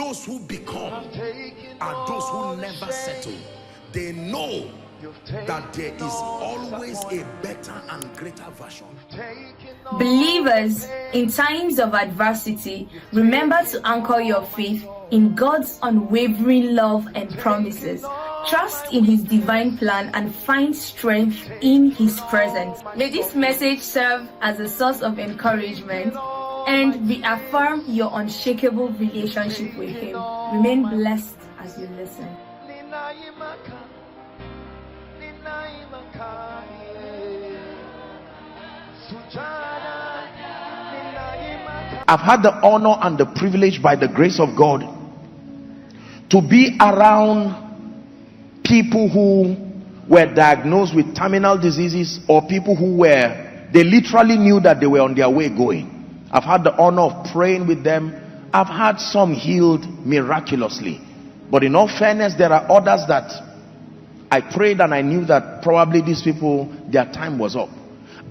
Those who become are those who never settle. They know that there is always a better and greater version. Believers, in times of adversity, remember to anchor your faith in God's unwavering love and promises. Trust in His divine plan and find strength in His presence. May this message serve as a source of encouragement and reaffirm your unshakable relationship with Him. Remain blessed as you listen. I've had the honor and the privilege, by the grace of God, to be around people who were diagnosed with terminal diseases, or people who they literally knew that they were on their way going. I've had the honor of praying with them. I've had some healed miraculously, but in all fairness, there are others that I prayed and I knew that probably these people, their time was up.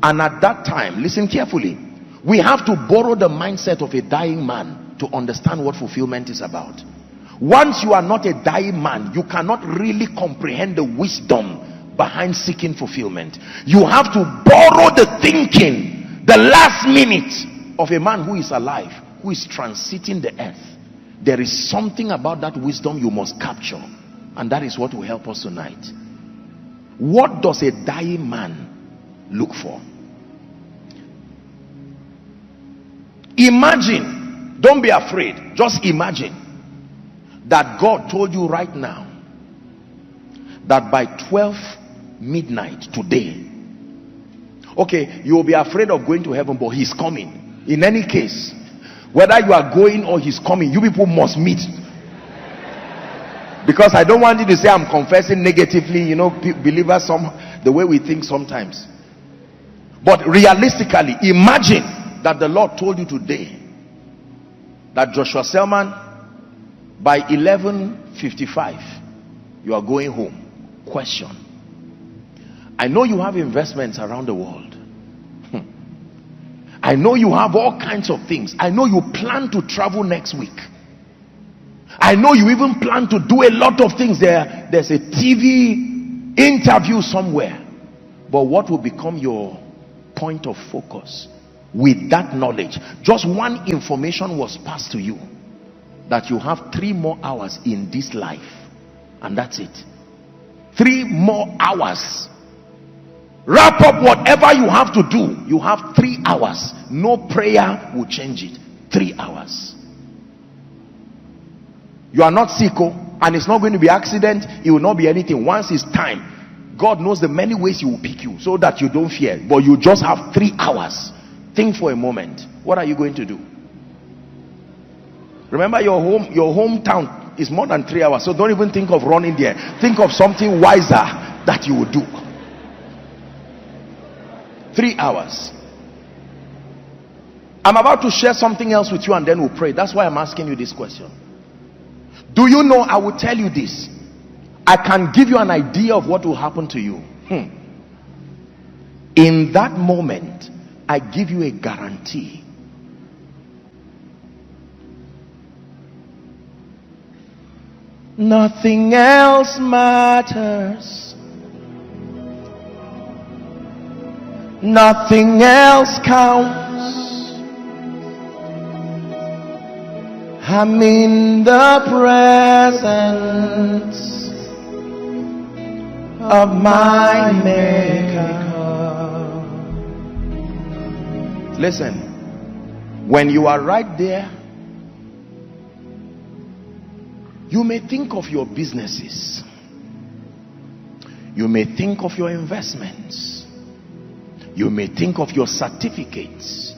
And at that time, listen carefully, we have to borrow the mindset of a dying man to understand what fulfillment is about. Once you are not a dying man, you cannot really comprehend the wisdom behind seeking fulfillment. You have to borrow the thinking, the last minute of a man who is alive, who is transiting the earth. There is something about that wisdom you must capture, and that is what will help us tonight. What does a dying man look for? Imagine, don't be afraid, just imagine that God told you right now that by 12 midnight today, okay, you will be afraid of going to heaven, but He's coming. In any case, whether you are going or He's coming, you people must meet. Because I don't want you to say I'm confessing negatively, you know, believers, the way we think sometimes. But realistically, imagine that the Lord told you today that Joshua Selman, by 11:55 you are going home. Question: I know you have investments around the world. I know you have all kinds of things. I know you plan to travel next week. I know you even plan to do a lot of things. There's a TV interview somewhere. But what will become your point of focus with that knowledge? Just one information was passed to you, that you have 3 more hours in this life, and that's it. 3 more hours. Wrap up whatever you have to do. You have 3 hours. No prayer will change it. 3 hours. You are not sick, and it's not going to be accident. It will not be anything. Once it's time, God knows the many ways He will pick you, so that you don't fear. But you just have 3 hours. Think for a moment. What are you going to do? Remember, your hometown is more than 3 hours, so don't even think of running there. Think of something wiser that you would do. 3 hours. I'm about to share something else with you, and then we'll pray. That's why I'm asking you this question. Do you know, I will tell you this, I can give you an idea of what will happen to you. In that moment, I give you a guarantee. Nothing else matters. Nothing else counts. I'm in the presence of my Maker. Listen, when you are right there, you may think of your businesses, you may think of your investments, you may think of your certificates,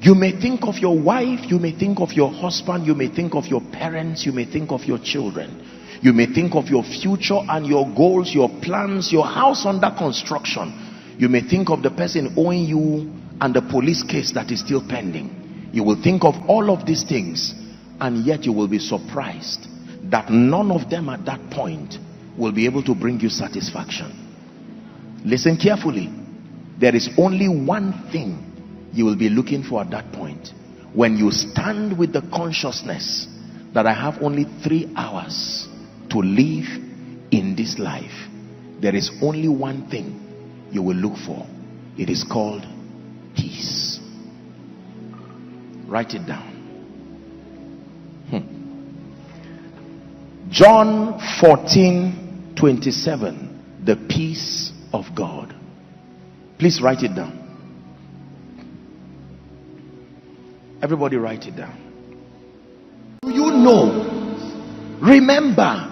you may think of your wife, you may think of your husband, you may think of your parents, you may think of your children, you may think of your future and your goals, your plans, your house under construction. You may think of the person owing you and the police case that is still pending. You will think of all of these things, and yet you will be surprised that none of them at that point will be able to bring you satisfaction. Listen carefully. There is only one thing you will be looking for at that point. When you stand with the consciousness that I have only 3 hours to live in this life, there is only one thing you will look for. It is called peace. Write it down. John 14:27. The peace of God. Please write it down. Everybody write it down. You know, remember,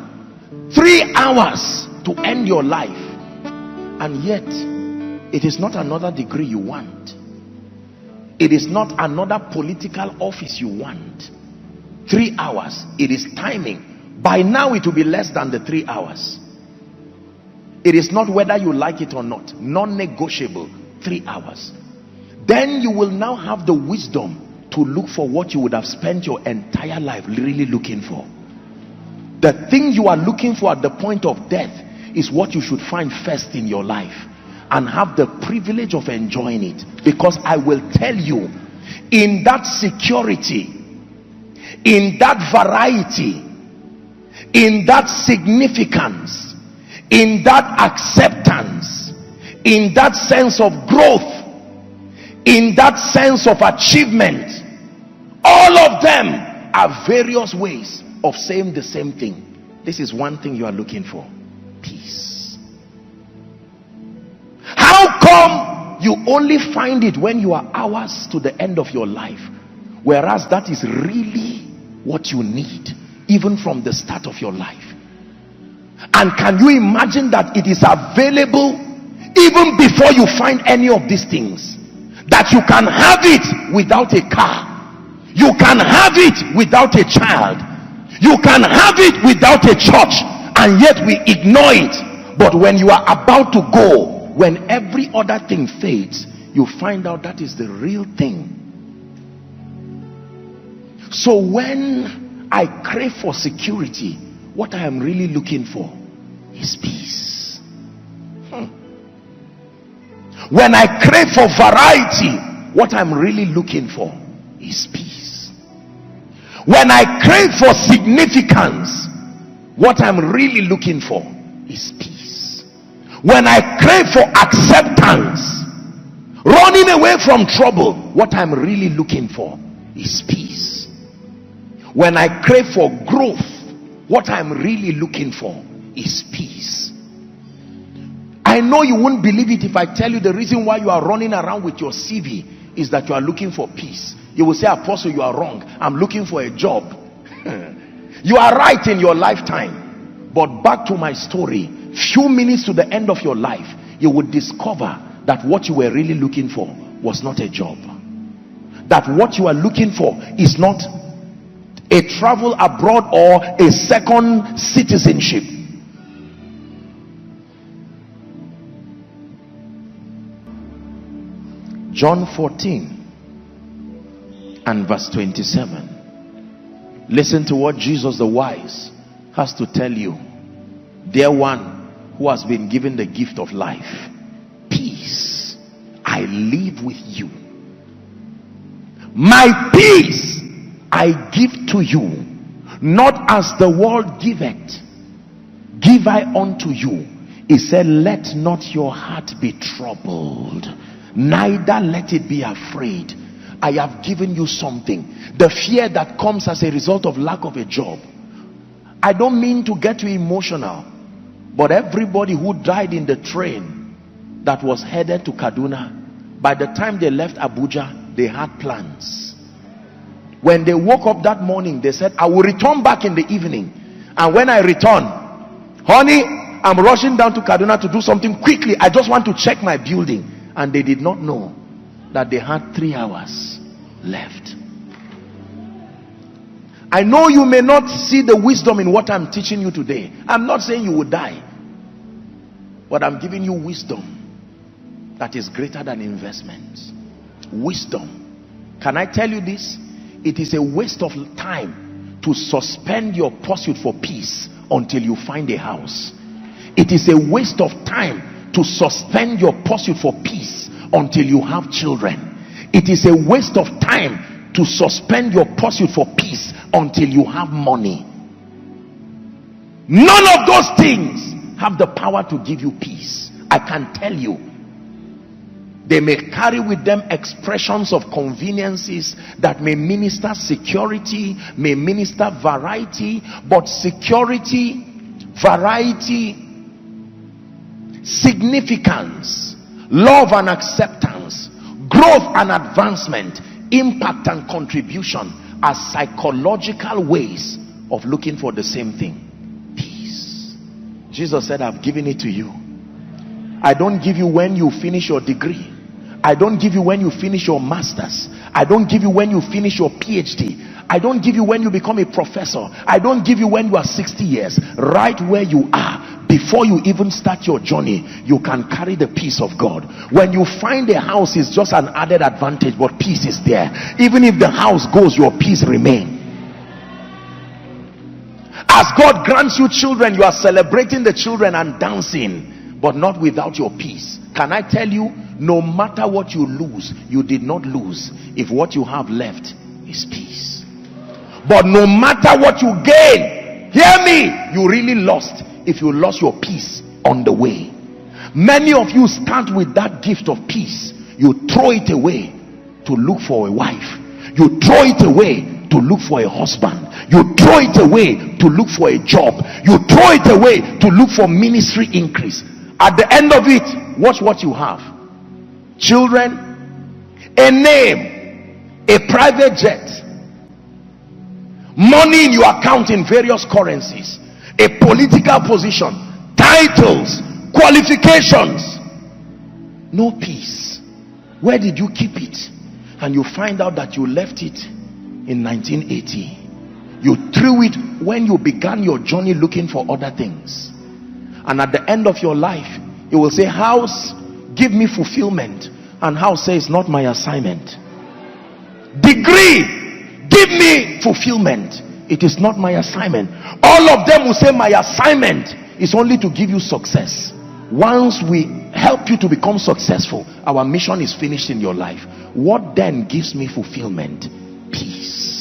3 hours to end your life, and yet it is not another degree you want. It is not another political office you want. 3 hours, it is timing. By now it will be less than the 3 hours. It is not whether you like it or not. Non-negotiable. 3 hours. Then you will now have the wisdom to look for what you would have spent your entire life really looking for. The thing you are looking for at the point of death is what you should find first in your life, and have the privilege of enjoying it. Because I will tell you, in that security, in that variety, in that significance, in that acceptance, in that sense of growth, in that sense of achievement, all of them are various ways of saying the same thing. This is one thing you are looking for: peace. How come you only find it when you are hours to the end of your life, whereas that is really what you need even from the start of your life? And can you imagine that it is available even before you find any of these things? That you can have it without a car, you can have it without a child, you can have it without a church, and yet we ignore it. But when you are about to go, when every other thing fades, you find out that is the real thing. So when I crave for security, what I am really looking for is peace. When I crave for variety, what I'm really looking for is peace. When I crave for significance, what I'm really looking for is peace. When I crave for acceptance, running away from trouble, what I'm really looking for is peace. When I crave for growth, what I'm really looking for is peace. I know you won't believe it if I tell you the reason why you are running around with your CV is that you are looking for peace. You will say, Apostle, you are wrong. I'm looking for a job. You are right in your lifetime. But back to my story, few minutes to the end of your life, you would discover that what you were really looking for was not a job. That what you are looking for is not a travel abroad or a second citizenship. John 14 and verse 27. Listen to what Jesus the wise has to tell you. Dear one who has been given the gift of life, peace I leave with you. My peace I give to you, not as the world giveth, give I unto you. He said, let not your heart be troubled, neither let it be afraid. I have given you something. The fear that comes as a result of lack of a job. I don't mean to get you emotional, but everybody who died in the train that was headed to Kaduna, by the time they left Abuja, they had plans. When they woke up that morning, they said, I will return back in the evening. And when I return, honey, I'm rushing down to Kaduna to do something quickly. I just want to check my building. And they did not know that they had 3 hours left. I know you may not see the wisdom in what I'm teaching you today. I'm not saying you will die, but I'm giving you wisdom that is greater than investments. Wisdom. Can I tell you this? It is a waste of time to suspend your pursuit for peace until you find a house. It is a waste of time to suspend your pursuit for peace until you have children. It is a waste of time to suspend your pursuit for peace until you have money. None of those things have the power to give you peace. I can tell you. They may carry with them expressions of conveniences that may minister security, may minister variety, but security, variety, significance, love and acceptance, growth and advancement, impact and contribution are psychological ways of looking for the same thing. Peace. Jesus said, I've given it to you. I don't give you when you finish your degree. I don't give you when you finish your master's. I don't give you when you finish your PhD. I don't give you when you become a professor. I don't give you when you are 60 years. Right where you are, before you even start your journey, you can carry the peace of God. When you find a house, it's just an added advantage, but peace is there. Even if the house goes, your peace remains. As God grants you children, you are celebrating the children and dancing, but not without your peace. Can I tell you, no matter what you lose, you did not lose if what you have left is peace. But no matter what you gain, hear me, you really lost if you lost your peace on the way. Many of you start with that gift of peace. You throw it away to look for a wife. You throw it away to look for a husband. You throw it away to look for a job. You throw it away to look for ministry increase. At the end of it, watch what you have. Children, a name, a private jet, money in your account in various currencies, a political position, titles, qualifications, no peace. Where did you keep it? And you find out that you left it in 1980. You threw it when you began your journey looking for other things. And at the end of your life, you will say, house, give me fulfillment. And house says, not my assignment. Degree, give me fulfillment. It is not my assignment. All of them will say, my assignment is only to give you success. Once we help you to become successful, our mission is finished in your life. What then gives me fulfillment? Peace.